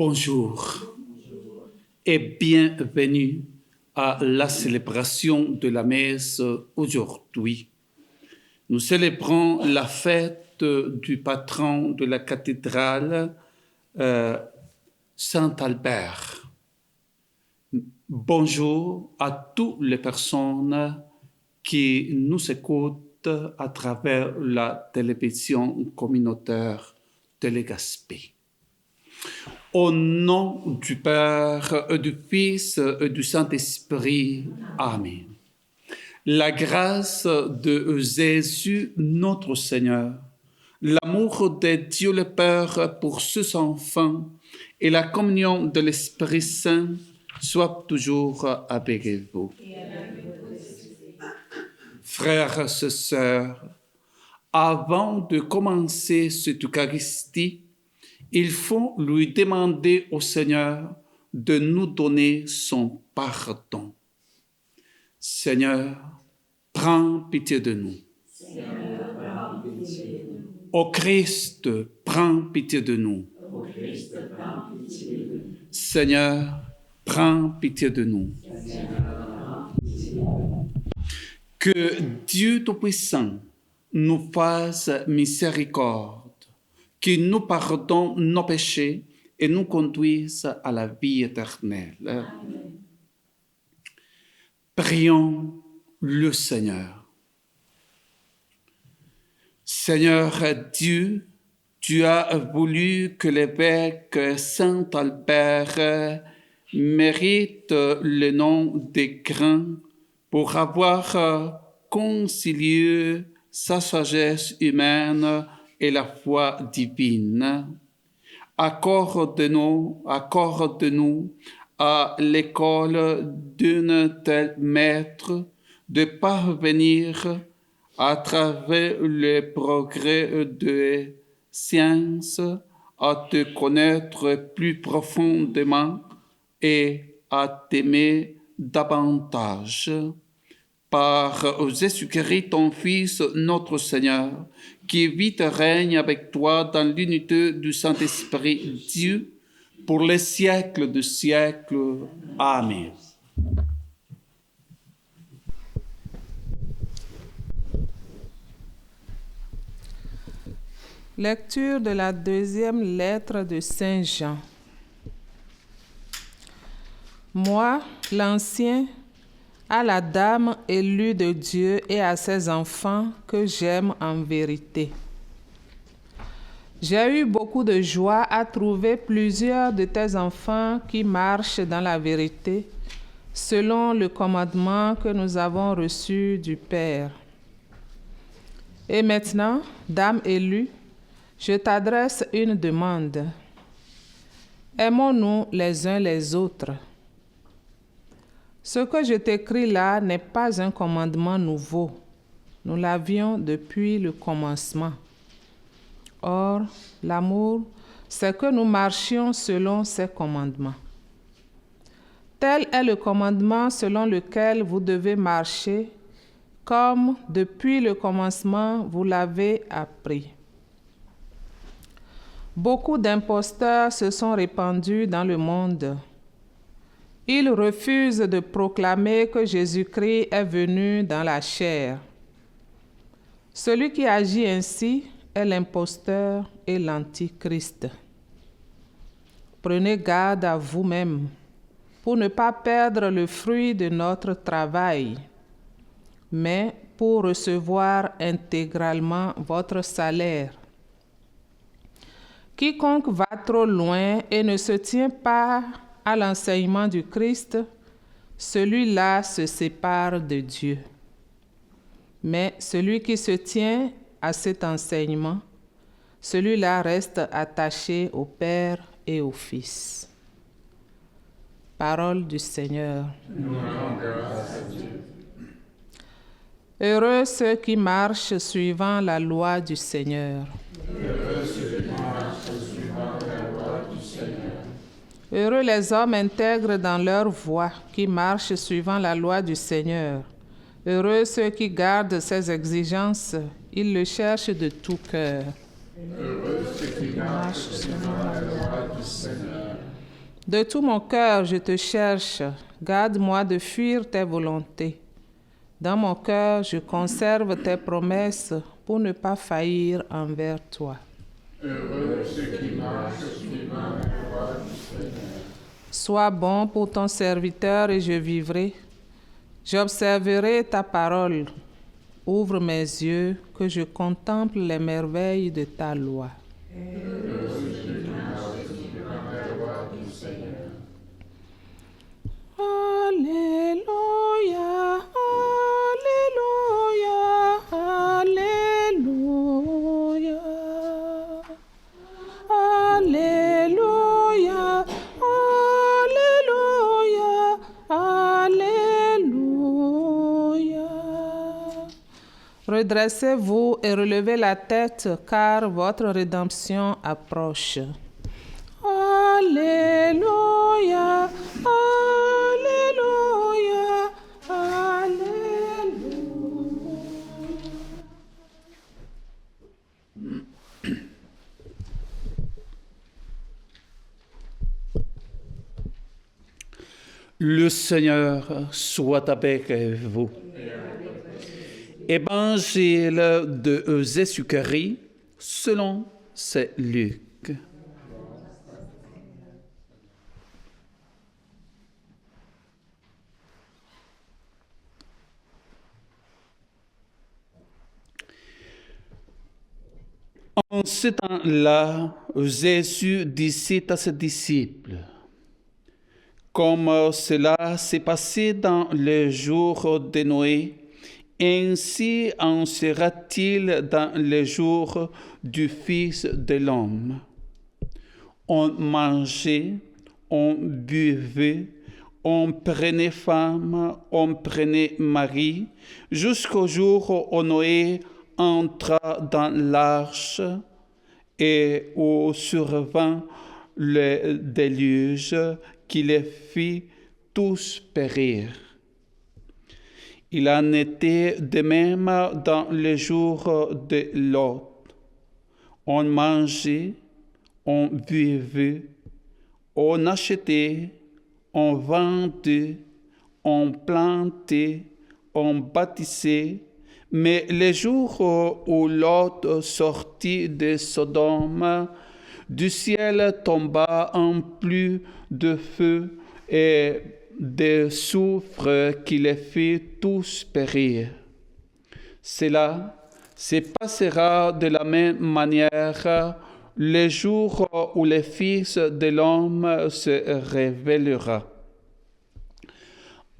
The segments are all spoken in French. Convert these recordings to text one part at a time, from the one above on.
Bonjour et bienvenue à la célébration de la messe aujourd'hui. Nous célébrons la fête du patron de la cathédrale Saint-Albert. Bonjour à toutes les personnes qui nous écoutent à travers la télévision communautaire Télégaspé. Au nom du Père, et du Fils et du Saint-Esprit. Amen. La grâce de Jésus, notre Seigneur, l'amour de Dieu le Père pour ses enfants et la communion de l'Esprit Saint soient toujours avec vous. Frères et sœurs, avant de commencer cette Eucharistie, il faut lui demander au Seigneur de nous donner son pardon. Seigneur, prends pitié de nous. Seigneur, prends pitié de nous. Ô Christ, prends pitié de nous. Ô Christ, prends pitié de nous. Seigneur, prends pitié de nous. Seigneur, prends pitié de nous. Que Dieu Tout-Puissant nous fasse miséricorde, qu'il nous pardonne nos péchés et nous conduise à la vie éternelle. Amen. Prions le Seigneur. Seigneur Dieu, tu as voulu que l'évêque Saint-Albert mérite le nom des grands pour avoir concilié sa sagesse humaine et la foi divine. Accorde-nous à l'école d'un tel maître de parvenir à travers le progrès des sciences à te connaître plus profondément et à t'aimer davantage. Par Jésus-Christ, ton Fils, notre Seigneur, qui vit et règne avec toi dans l'unité du Saint-Esprit, Dieu, pour les siècles des siècles. Amen. Lecture de la deuxième lettre de Saint Jean. Moi, l'ancien, à la dame élue de Dieu et à ses enfants que j'aime en vérité. J'ai eu beaucoup de joie à trouver plusieurs de tes enfants qui marchent dans la vérité, selon le commandement que nous avons reçu du Père. Et maintenant, dame élue, je t'adresse une demande. Aimons-nous les uns les autres. Ce que je t'écris là n'est pas un commandement nouveau. Nous l'avions depuis le commencement. Or, l'amour, c'est que nous marchions selon ses commandements. Tel est le commandement selon lequel vous devez marcher, comme depuis le commencement vous l'avez appris. Beaucoup d'imposteurs se sont répandus dans le monde. Ils refusent de proclamer que Jésus-Christ est venu dans la chair. Celui qui agit ainsi est l'imposteur et l'antichrist. Prenez garde à vous-même pour ne pas perdre le fruit de notre travail, mais pour recevoir intégralement votre salaire. Quiconque va trop loin et ne se tient pas à l'enseignement du Christ, celui-là se sépare de Dieu. Mais celui qui se tient à cet enseignement, celui-là reste attaché au Père et au Fils. Parole du Seigneur. Nous rendons grâce à Dieu. Heureux ceux qui marchent suivant la loi du Seigneur. Heureux ceux qui marchent suivant la loi du Seigneur. Heureux les hommes intègres dans leur voie, qui marchent suivant la loi du Seigneur. Heureux ceux qui gardent ses exigences, ils le cherchent de tout cœur. Heureux ceux qui marchent suivant la loi du Seigneur. De tout mon cœur, je te cherche. Garde-moi de fuir tes volontés. Dans mon cœur, je conserve tes promesses pour ne pas faillir envers toi. Heureux ceux qui marchent suivant la voie du Seigneur. Sois bon pour ton serviteur et je vivrai. J'observerai ta parole. Ouvre mes yeux, que je contemple les merveilles de ta loi. Heureux ceux qui marchent suivant la voie du Seigneur. Alléluia, Alléluia, Alléluia. Alléluia, Alléluia. Redressez-vous et relevez la tête, car votre rédemption approche. Alléluia, Alléluia, Alléluia. Le Seigneur soit avec vous. Évangile de Jésus-Christ selon saint Luc. En ce temps-là, Jésus disait à ses disciples: comme cela s'est passé dans les jours de Noé, ainsi en sera-t-il dans les jours du Fils de l'homme. On mangeait, on buvait, on prenait femme, on prenait mari, jusqu'au jour où Noé entra dans l'arche et où survint le déluge qui les fit tous périr. Il en était de même dans les jours de Lot. On mangeait, on buvait, on achetait, on vendait, on plantait, on bâtissait, mais les jours où Lot sortit de Sodome, du ciel tomba un pluie de feu et de soufre qui les fit tous périr. Cela se passera de la même manière les jours où le Fils de l'homme se révélera.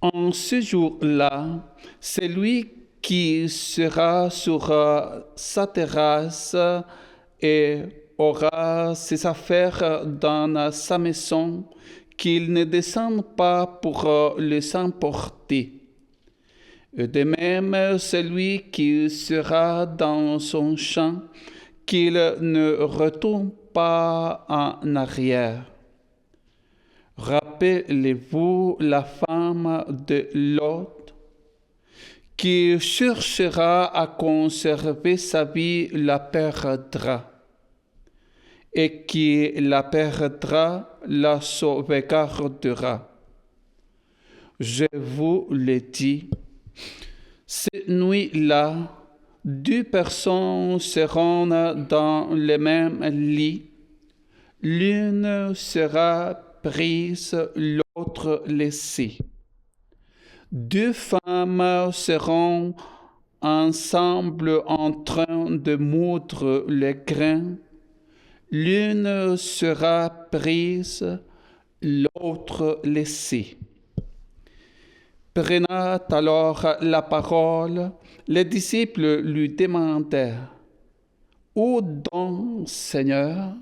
En ce jour-là, celui qui sera sur sa terrasse et aura ses affaires dans sa maison, qu'il ne descende pas pour les emporter. Et de même, celui qui sera dans son champ, qu'il ne retourne pas en arrière. Rappelez-vous la femme de Lot, qui cherchera à conserver sa vie la perdra, et qui la perdra la sauvegardera. Je vous le dis, cette nuit-là, 2 personnes seront dans le même lit, l'une sera prise, l'autre laissée. 2 femmes seront ensemble en train de moudre les grains, l'une sera prise, l'autre laissée. Prenant alors la parole, les disciples lui demandèrent: Où donc, Seigneur?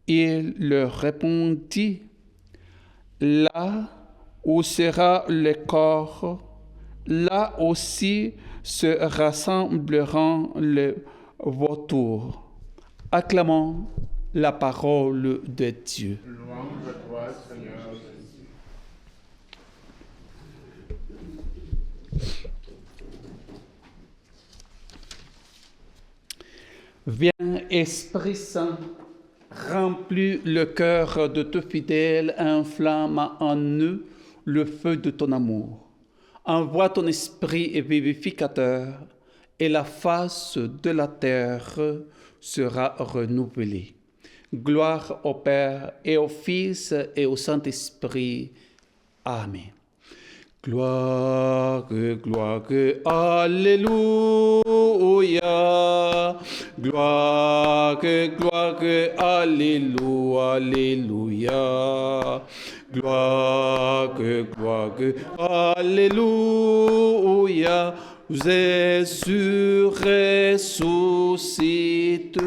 Il leur répondit: Là où sera le corps, là aussi se rassembleront les vautours. Acclamons la parole de Dieu. Louange à toi, Seigneur Jésus. Viens, Esprit Saint, Remplis le cœur de tes fidèles, inflamme en eux le feu de ton amour. Envoie ton esprit vivificateur, et la face de la terre sera renouvelée. Gloire au Père et au Fils et au Saint-Esprit. Amen. Gloire, alléluia. Gloire, alléluia, alléluia. Gloire, alléluia. Jésus ressuscite.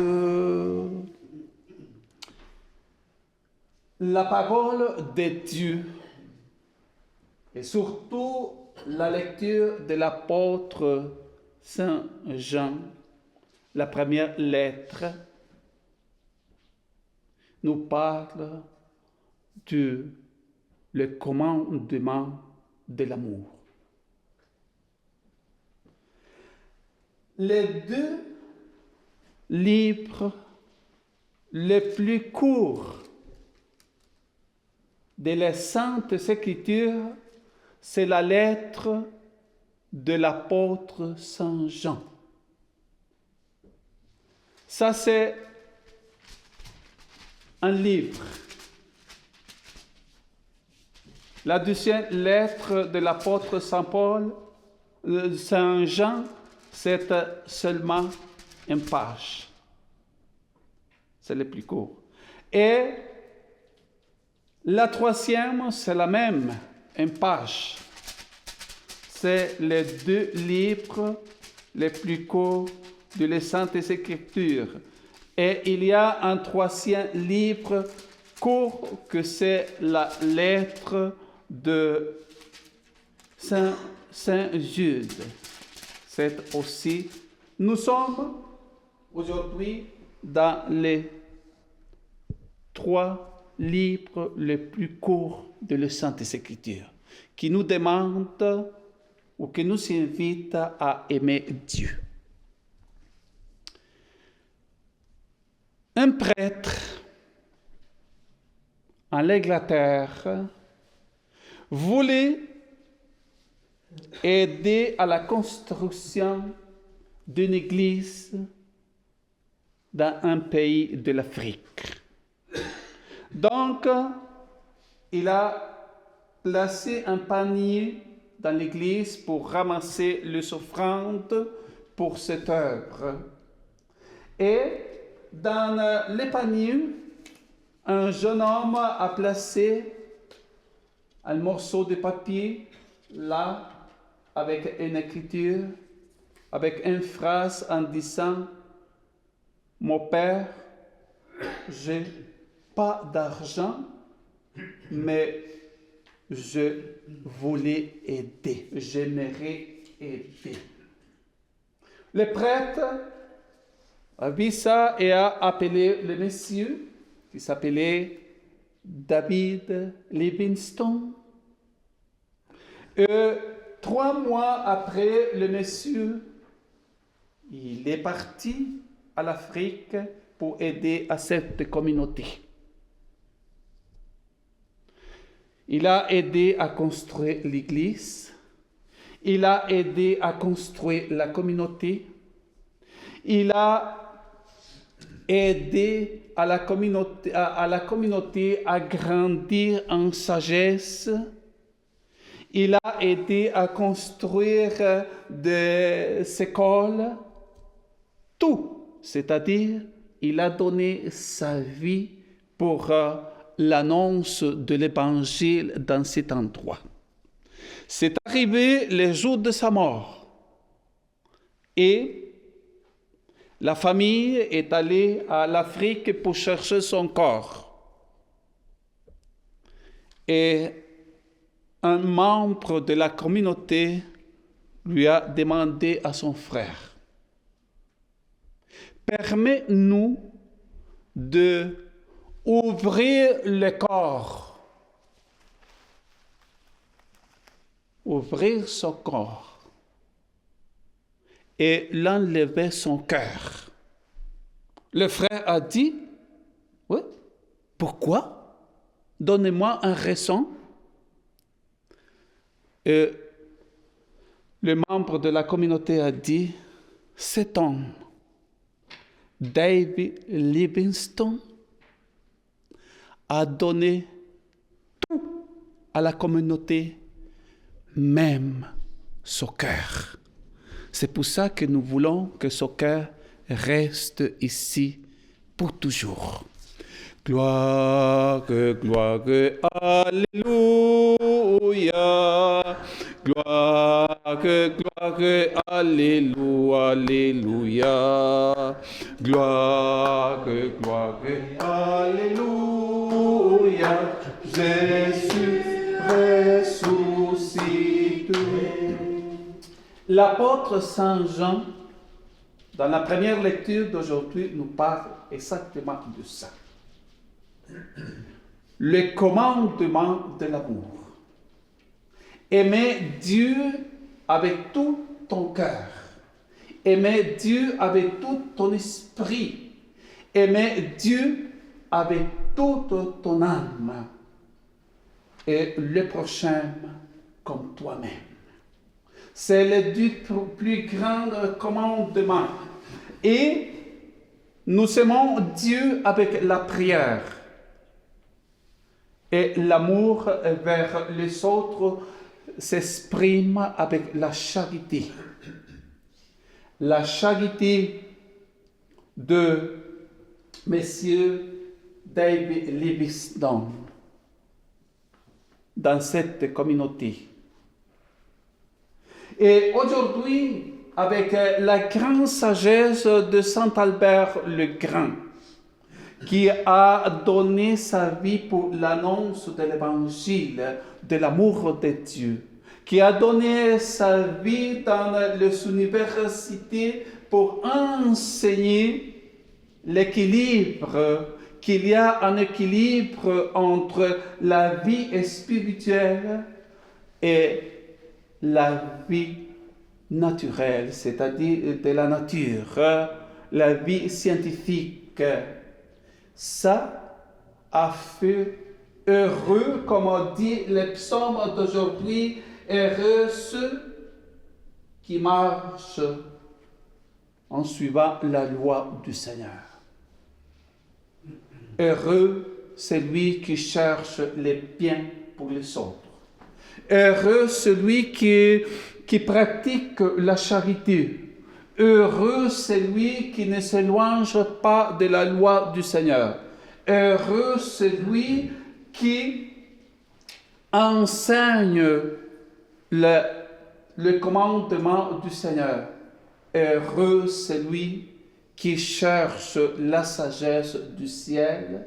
La parole de Dieu, et surtout la lecture de l'apôtre Saint Jean, la première lettre, nous parle le commandement de l'amour. Les deux livres les plus courts de la Sainte Écriture, c'est la lettre de l'apôtre Saint Jean. Ça, c'est un livre. La deuxième lettre de l'apôtre Saint Jean, c'est seulement une page. C'est le plus court. Et la troisième, c'est la même, une page. C'est les deux livres les plus courts de la Sainte Écriture. Et il y a un troisième livre court que c'est la lettre de Saint Jude. C'est aussi, nous sommes aujourd'hui dans les 3 livres les plus courts de la Sainte Écriture, qui nous demandent ou qui nous invitent à aimer Dieu. Un prêtre en Angleterre voulait aider à la construction d'une église dans un pays de l'Afrique. Donc, il a placé un panier dans l'église pour ramasser les offrandes pour cette œuvre. Et dans le panier, un jeune homme a placé un morceau de papier là, avec une écriture, avec une phrase en disant « Mon père, j'ai pas d'argent, mais je voulais aider, j'aimerais aider. » Le prêtre a vu ça et a appelé le monsieur qui s'appelait David Livingstone. Et 3 mois après, le monsieur, il est parti à l'Afrique pour aider à cette communauté. Il a aidé à construire l'église. Il a aidé à construire la communauté. Il a aidé à la communauté à grandir en sagesse. Il a aidé à construire des écoles. Tout, c'est-à-dire, il a donné sa vie pour l'annonce de l'Évangile dans cet endroit. C'est arrivé le jour de sa mort et la famille est allée à l'Afrique pour chercher son corps. Et un membre de la communauté lui a demandé à son frère, « Permets-nous d'ouvrir le corps, ouvrir son corps et l'enlever son cœur. » Le frère a dit, « Oui, Pourquoi? Donnez-moi un raison. Et le membre de la communauté a dit, cet homme, David Livingstone, a donné tout à la communauté, même son cœur. C'est pour ça que nous voulons que son cœur reste ici pour toujours. Gloire, gloire, alléluia. Gloire, gloire, alléluia, alléluia. Gloire, gloire, alléluia. Jésus ressuscité. L'apôtre Saint Jean, dans la première lecture d'aujourd'hui, nous parle exactement de ça. Le commandement de l'amour. Aimer Dieu avec tout ton cœur. Aimer Dieu avec tout ton esprit. Aimer Dieu avec toute ton âme. Et le prochain comme toi-même. C'est le plus grand commandement. Et nous aimons Dieu avec la prière. Et l'amour vers les autres s'exprime avec la charité. La charité de Monsieur David Livingstone dans cette communauté. Et aujourd'hui, avec la grande sagesse de Saint Albert le Grand, qui a donné sa vie pour l'annonce de l'évangile, de l'amour de Dieu, qui a donné sa vie dans les universités pour enseigner l'équilibre, qu'il y a un équilibre entre la vie spirituelle et la vie naturelle, c'est-à-dire de la nature, la vie scientifique. Ça a fait heureux, comme on dit le psaume d'aujourd'hui, heureux ceux qui marchent en suivant la loi du Seigneur. Heureux celui qui cherche les biens pour les autres. Heureux celui qui pratique la charité. Heureux celui qui ne s'éloigne pas de la loi du Seigneur. Heureux celui qui enseigne le commandement du Seigneur. Heureux celui qui cherche la sagesse du ciel.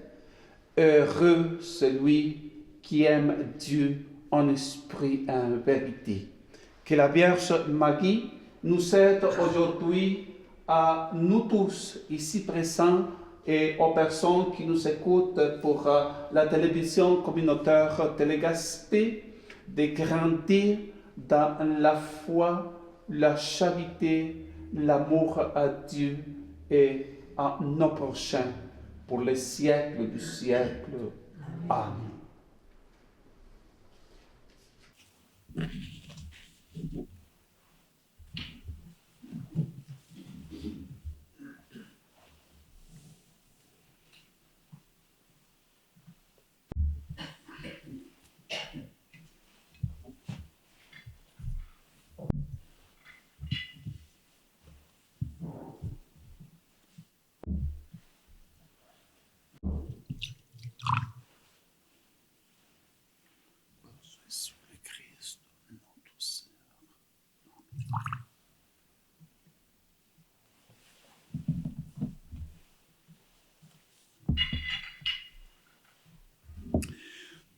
Heureux celui qui aime Dieu en esprit et en vérité. Que la Vierge Marie nous aide aujourd'hui à nous tous ici présents et aux personnes qui nous écoutent pour la télévision communautaire Télégaspé, de grandir dans la foi, la charité, l'amour à Dieu et à nos prochains pour les siècles du siècle. Amen.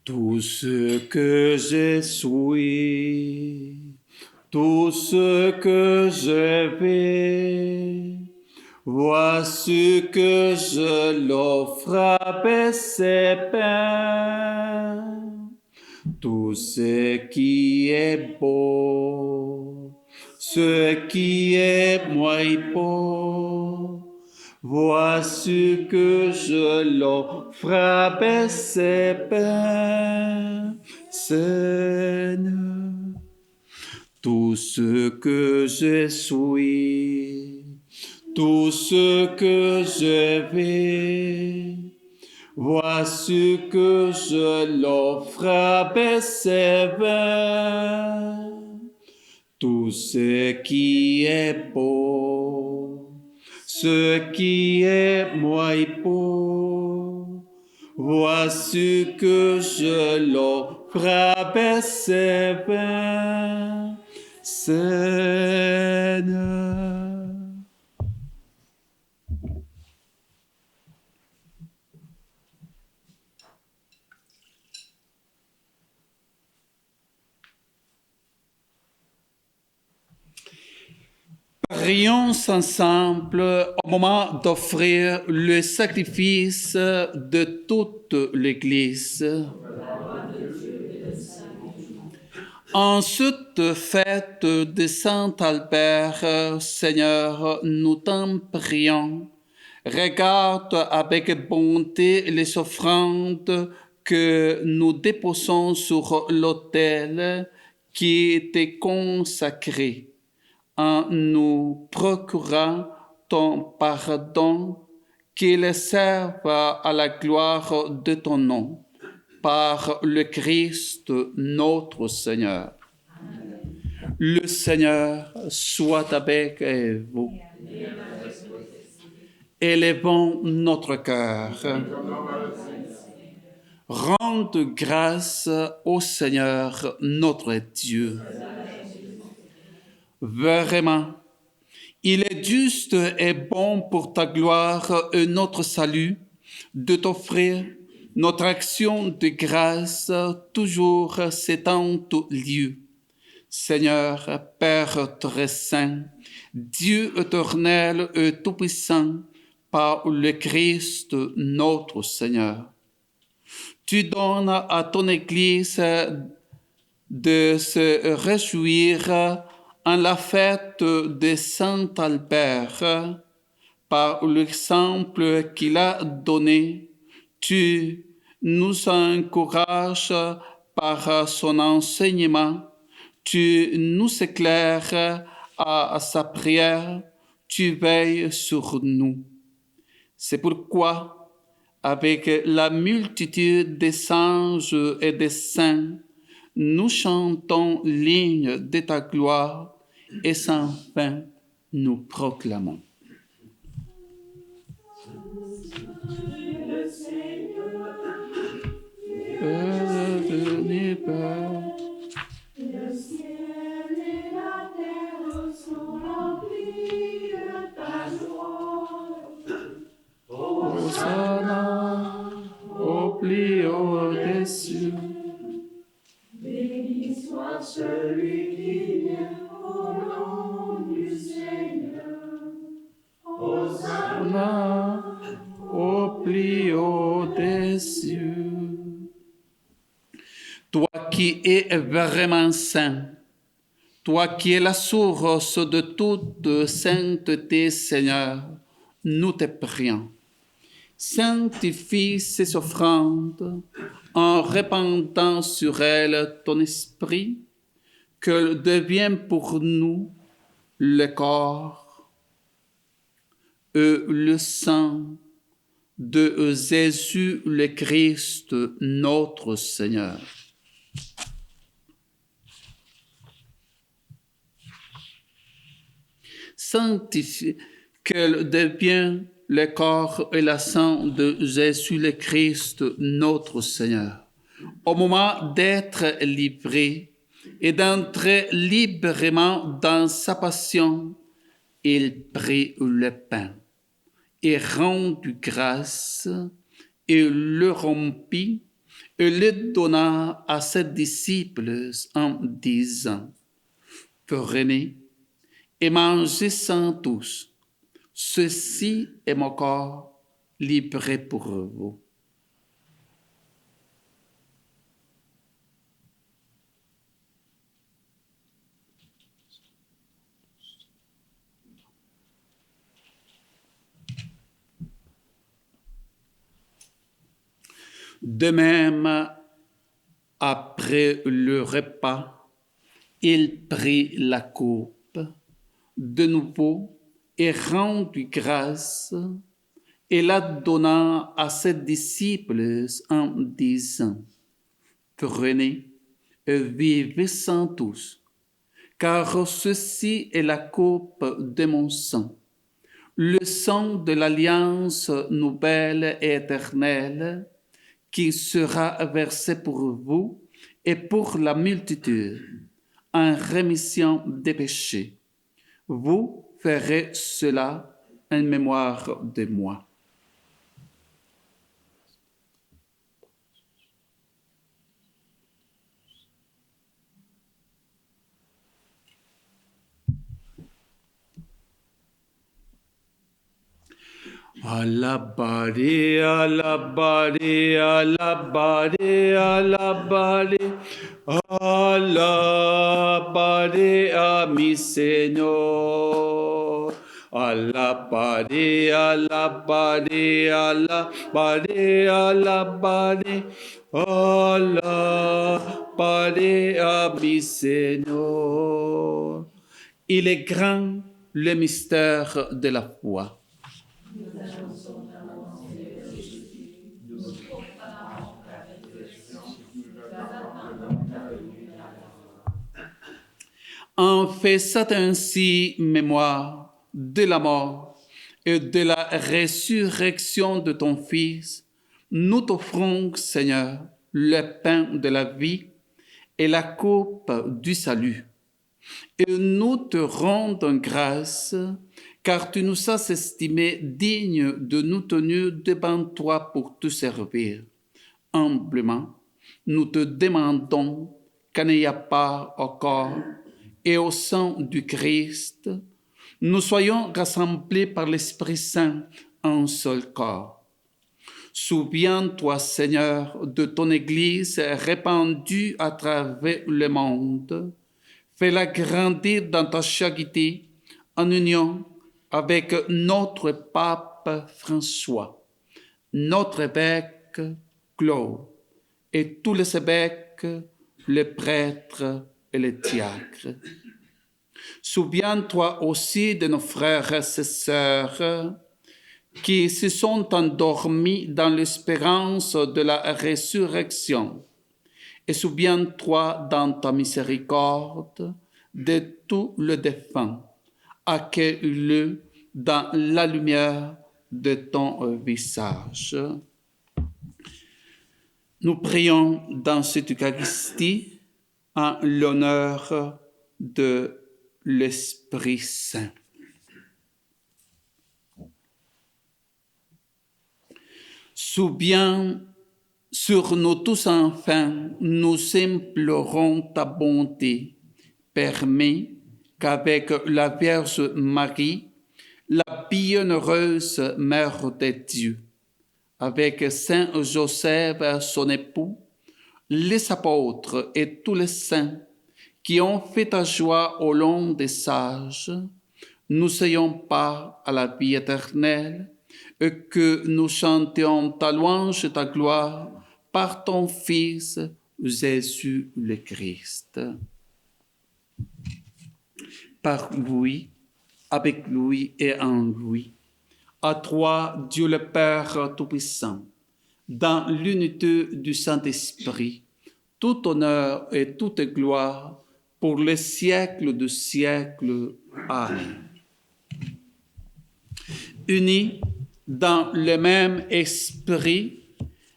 Tout ce que je suis, tout ce que je vais, voici que je l'offre avec ses pains. Tout ce qui est beau, ce qui est moins beau, Voici que je l'offre avec ses peines, Seigneur. Tout ce que je suis, tout ce que je vais, voici que je l'offre avec ses mains. Tout ce qui est beau, ce qui est moins beau, voici que je l'offre avec ses mains, Seigneur. Prions ensemble au moment d'offrir le sacrifice de toute l'Église. En cette fête de Saint Albert, Seigneur, nous t'en prions. Regarde avec bonté les offrandes que nous déposons sur l'autel qui t'est consacré, en nous procurant ton pardon, qu'il serve à la gloire de ton nom, par le Christ notre Seigneur. Le Seigneur soit avec vous. Élevons notre cœur. Rende grâce au Seigneur notre Dieu. Vraiment, il est juste et bon pour ta gloire et notre salut de t'offrir notre action de grâce toujours s'étend au lieu. Seigneur, Père très saint, Dieu éternel et tout-puissant, par le Christ notre Seigneur. Tu donnes à ton Église de se réjouir en la fête de Saint Albert. Par l'exemple qu'il a donné, tu nous encourages par son enseignement, tu nous éclaires à sa prière, tu veilles sur nous. C'est pourquoi, avec la multitude des anges et des saints, nous chantons l'hymne de ta gloire et sans fin nous proclamons. Le ciel et la terre sont remplis de ta gloire. Hosanna au plus haut des cieux. Béni soit celui qui vient au nom du Seigneur. Hosanna au plus haut des cieux. Toi qui es vraiment saint, toi qui es la source de toute sainteté, Seigneur, nous te prions. Sanctifie ces offrandes en répandant sur elles ton esprit, qu'elles deviennent pour nous le corps et le sang de Jésus le Christ, notre Seigneur. Sanctifie, qu'elle devienne le corps et le sang de Jésus le Christ, notre Seigneur. Au moment d'être livré et d'entrer librement dans sa passion, il prit le pain et rendit grâce et le rompit et le donna à ses disciples en disant: Prenez et mangez-en tous. Ceci est mon corps livré pour vous. De même, après le repas, il prit la coupe de nouveau et rendit grâce et la donna à ses disciples en disant: Prenez et vivez-en tous, car ceci est la coupe de mon sang, le sang de l'alliance nouvelle et éternelle, qui sera versé pour vous et pour la multitude, en rémission des péchés. Vous ferez cela en mémoire de moi. Alabare, alabare, alabare, alabare, alabare a mi Señor. Alabare, alabare, alabare, alabare, alabare a mi Señor. Il est grand le mystère de la foi. En faisant ainsi mémoire de la mort et de la résurrection de ton Fils, nous t'offrons, Seigneur, le pain de la vie et la coupe du salut. Et nous te rendons grâce, car tu nous as estimés dignes de nous tenir devant toi pour te servir. Humblement, nous te demandons qu'en ayant part au corps et au sang du Christ, nous soyons rassemblés par l'Esprit Saint en un seul corps. Souviens-toi, Seigneur, de ton Église répandue à travers le monde. Fais-la grandir dans ta charité en union avec notre pape François, notre évêque Claude et tous les évêques, les prêtres et les diacres. Souviens-toi aussi de nos frères et sœurs qui se sont endormis dans l'espérance de la résurrection. Et souviens-toi dans ta miséricorde de tous les défunts, accueille-le dans la lumière de ton visage. Nous prions dans cette Eucharistie en l'honneur de l'Esprit Saint. Souviens sur nous tous enfin, nous implorons ta bonté. Permets qu'avec la Vierge Marie, la bienheureuse Mère de Dieu, avec Saint Joseph, son époux, les apôtres et tous les saints qui ont fait ta joie au long des sages, nous ayons part à la vie éternelle et que nous chantions ta louange et ta gloire par ton Fils, Jésus le Christ. Par lui, avec lui et en lui, à toi, Dieu le Père Tout-Puissant, dans l'unité du Saint-Esprit, tout honneur et toute gloire pour les siècles de siècles. Amen. Unis dans le même esprit,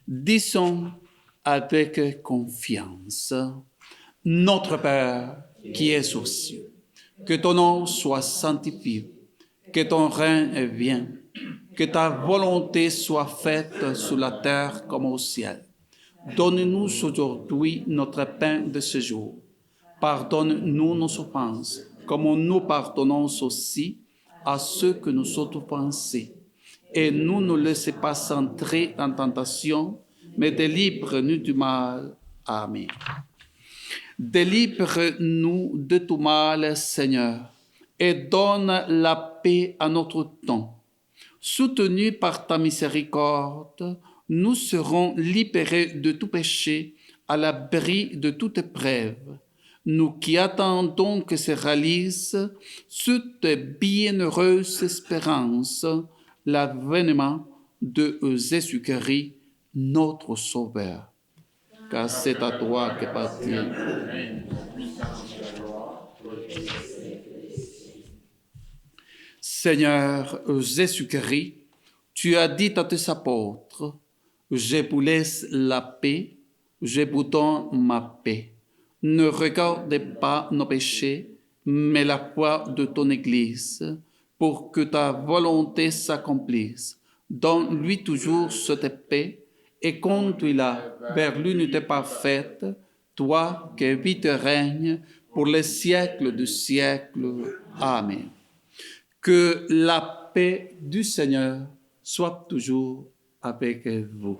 disons avec confiance: Notre Père qui es aux cieux, que ton nom soit sanctifié, que ton règne vienne, que ta volonté soit faite sur la terre comme au ciel. Donne-nous aujourd'hui notre pain de ce jour. Pardonne-nous nos offenses, comme nous pardonnons aussi à ceux que nous ont offensés. Et nous ne laissez pas entrer en tentation, mais délivre-nous du mal. Amen. Délivre-nous de tout mal, Seigneur, et donne la paix à notre temps. Soutenu par ta miséricorde, nous serons libérés de tout péché, à l'abri de toute épreuve. Nous qui attendons que se réalise cette bienheureuse espérance, l'avènement de Jésus-Christ, notre Sauveur. Car c'est à toi qu'appartient. Seigneur Jésus-Christ, tu as dit à tes apôtres, je vous laisse la paix, je vous donne ma paix. Ne regardez pas nos péchés, mais la foi de ton Église, pour que ta volonté s'accomplisse. Donne-lui toujours cette paix et conduis-la vers l'unité parfaite, toi qui vis et règnes pour les siècles des siècles. Amen. Que la paix du Seigneur soit toujours avec vous.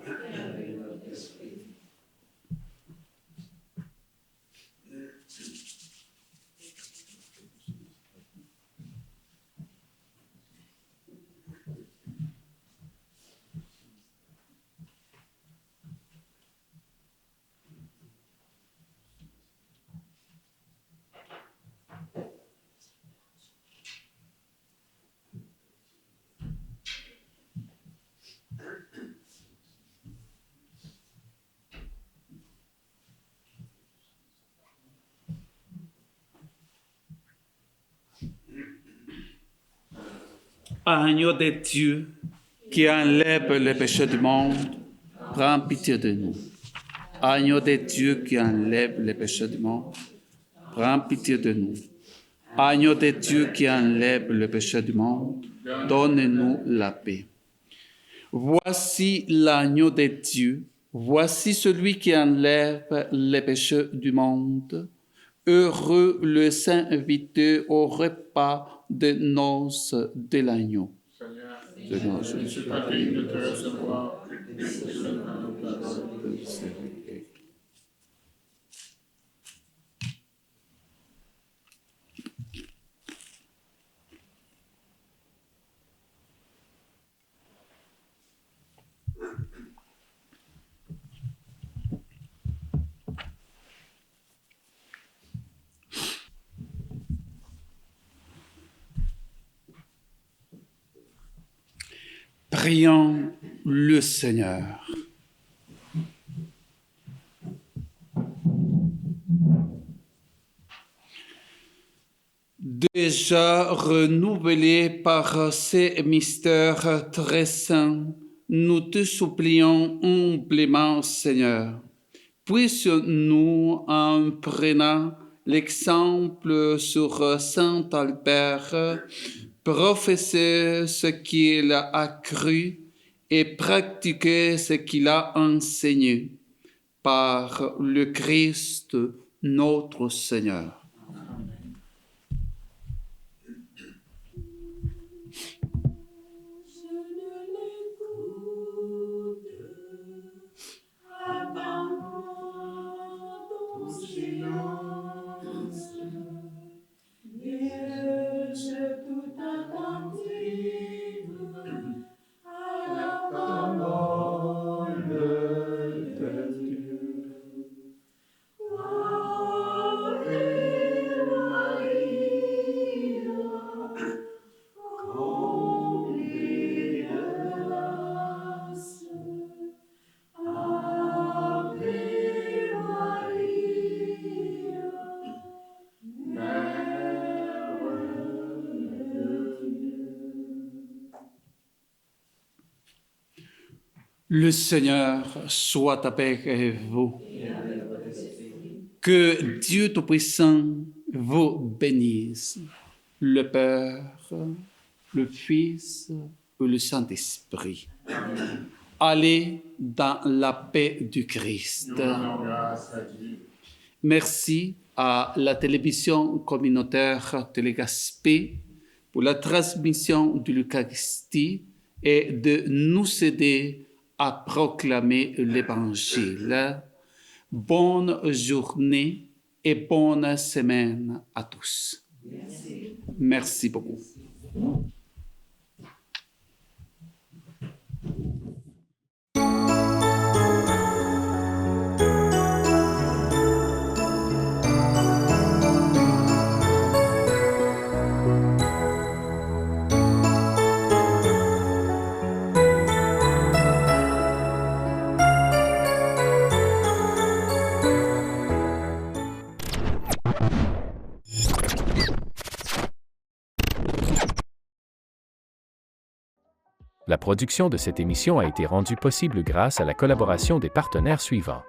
Agneau de Dieu, qui enlève les péchés du monde, prends pitié de nous. Agneau de Dieu qui enlève les péchés du monde, prends pitié de nous. Agneau de Dieu qui enlève le péché du monde, donne-nous la paix. Voici l'agneau de Dieu, voici celui qui enlève les péchés du monde. Heureux le saint invité au repas de noces de l'agneau. Seigneur, je ne suis pas digne de te recevoir. Prions le Seigneur. Déjà renouvelés par ces mystères très saints, nous te supplions humblement, Seigneur. Puisses-nous, en prenant l'exemple sur Saint Albert, professer ce qu'il a cru et pratiquer ce qu'il a enseigné par le Christ notre Seigneur. Le Seigneur soit avec vous. Que Dieu Tout-Puissant vous bénisse, le Père, le Fils et le Saint-Esprit. Allez dans la paix du Christ. Merci à la télévision communautaire Télégaspé pour la transmission de l'Eucharistie et de nous aider à proclamer l'Évangile. Bonne journée et bonne semaine à tous. Merci beaucoup. La production de cette émission a été rendue possible grâce à la collaboration des partenaires suivants.